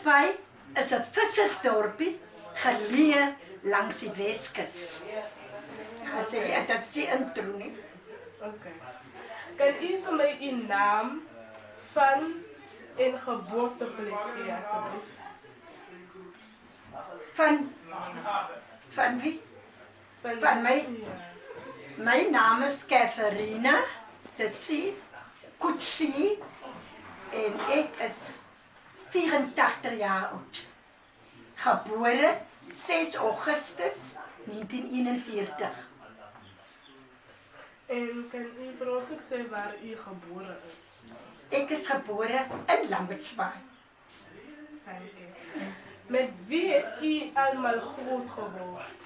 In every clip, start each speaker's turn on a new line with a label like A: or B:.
A: Lambertsbaai is 'n vissersdorpie geleë langs die Weskus. Ja, dat is die intro nie.
B: Okay. Kan u vir my uw naam van en geboorteplek gee asseblief?
A: Van wie? Van my? My naam is Catharina de C. Kutsi en ek is 84 jaar oud. Gebore 6 Augustus 1941.
B: En kan u vir ons ook sê waar u gebore is?
A: Ek is gebore in Lambertsbaai.
B: Dankie. Met wie het u almal groot geword?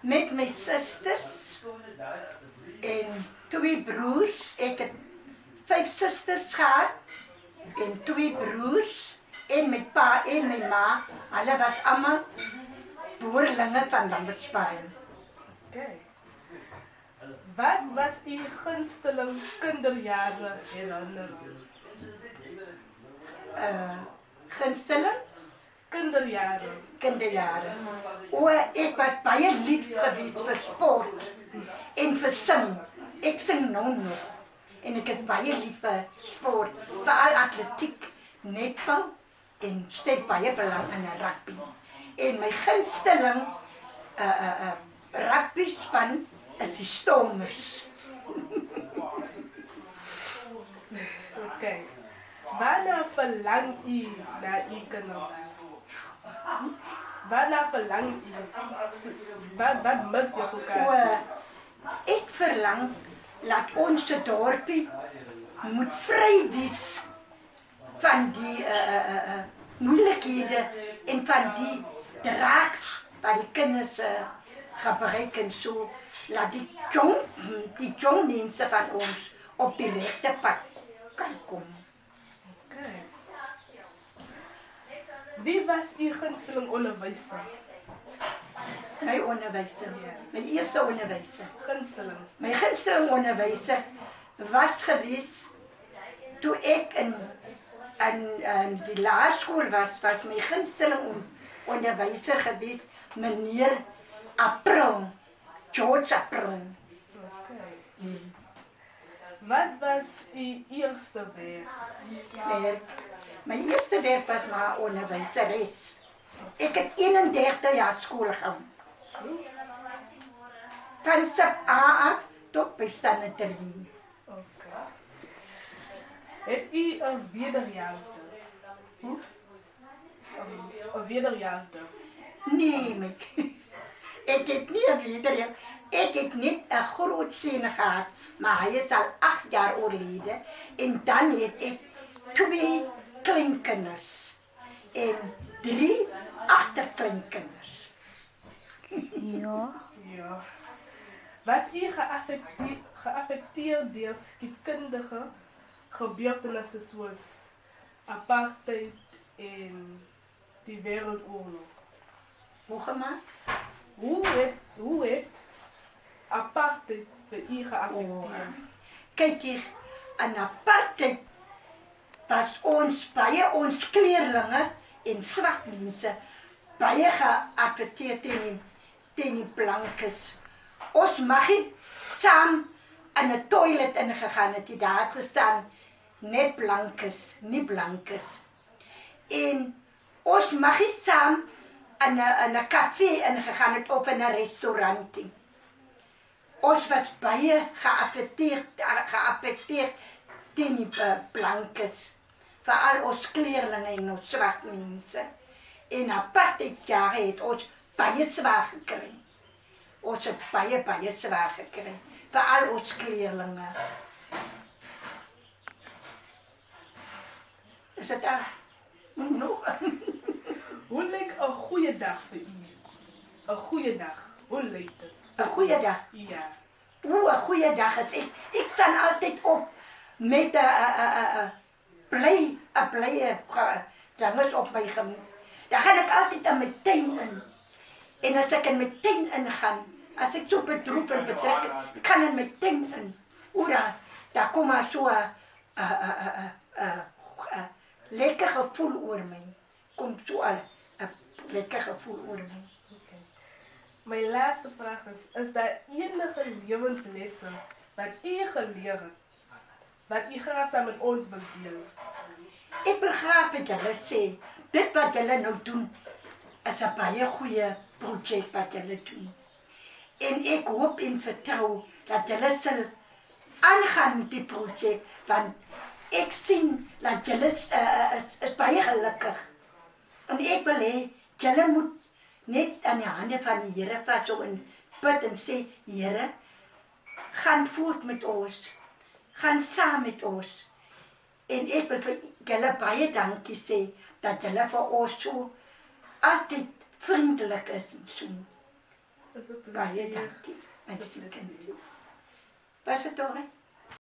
A: Met my susters en 2 broers. Ek het 5 susters gehad en 2 broers en my pa en my ma. Hulle was almal boerlinge van Lambertsbaai.
B: Okay. Wat was u gunsteling kinderjare herinnering?
A: Gunsteling? Kinderjare. O, ek was baie lief geweest vir sport en vir sing. Ek sing nou nog. En ek het baie lief vir sport, veral atletiek, netbal en steek baie belang in rugby. En my gunsteling rugby span is die Stormers.
B: Okay. Waarna verlang u na u kinderen? Waarna verlang u? Wat mis je elkaar?
A: Ek verlang dat ons dorpie moet vry wees van die moeilikhede en van die draaks wat die kinders gebruik en so. Laat die jong mense van ons op die regte pad kan kom.
B: Okay. Wie was u gunsteling onderwyser?
A: My onderwyser, my eerste onderwyser.
B: Gunsteling.
A: My gunsteling onderwyser was gewees toe ek in die laerskool was my gunsteling onderwyser gewees, meneer April, George April.
B: Okay. Wat was uw eerste werk?
A: My eerste werk was maar onderwyseres. Ek het 31 jaar skool gehou. Van sub A af tot by standaard 3.
B: Okay. Het u een wederjaarde? Een wederjaarde?
A: Nee, ek het nie 'n wederjaar. Ek het net 'n groot seun gehad, maar hy is al 8 jaar oorlede. En dan het ek 2 kleinkinders en 3 agterkleinkinders.
B: Ja. Was u geaffecteerd deur skietkundige gebeurtenisse soos apartheid en die Wêreldoorlog?
A: Hoe gemaak?
B: Hoe het apartheid vir u geaffecteer?
A: Kyk hier, in apartheid was ons kleerlinge en swart mense baie geaffecteer teen die blankes. Ons mag nie saam in 'n toilet ingegaan het, die daar het gestaan net blankes, nie blankes. En ons mag nie saam in 'n kafee ingegaan het of in 'n restaurant. Ons was baie geaffecteer teen die blankes, veral ons kleerlinge en ons swart mense. En apartheidsjare het ons baie swaar gekry. Ons het baie swaar gekry, veral ons kleerlinge. Is dit daar? Nog?
B: Hoe lyk 'n goeie dag vir u? 'n Goeie dag, hoe lyk dit?
A: 'n Goeie dag?
B: Ja.
A: 'n goeie dag is ek staan altyd op met 'n blye dinges op my gemoed. Dan gaan ek altyd in my tuin in. En as ek in my tuin ingaan, as ek so bedroef en bedruk, ek gaan in my tuin in. Daar kom maar so lekker gevoel oor my. Kom so al 'n lekker gevoel oor my.
B: Okay. My laaste vraag is daar enige lewenslessen wat u geleer het, wat u graag saam met ons wil deel?
A: Ek wil graag vir julle sê, dit wat julle nou doen, is 'n baie goeie projek wat julle doen. En ek hoop en vertrou dat julle sal aangaan met die projek, want ek sien dat julle is baie gelukkig. En ek wil hê, julle moet net aan die hande van die Here vashou en bid en sê, Here, gaan voort met ons, gaan saam met ons. En ek wil vir julle baie dankie sê, dat julle vir ons so altyd vriendelik is en so. Baie dankie, my kind. Was het toch, hè?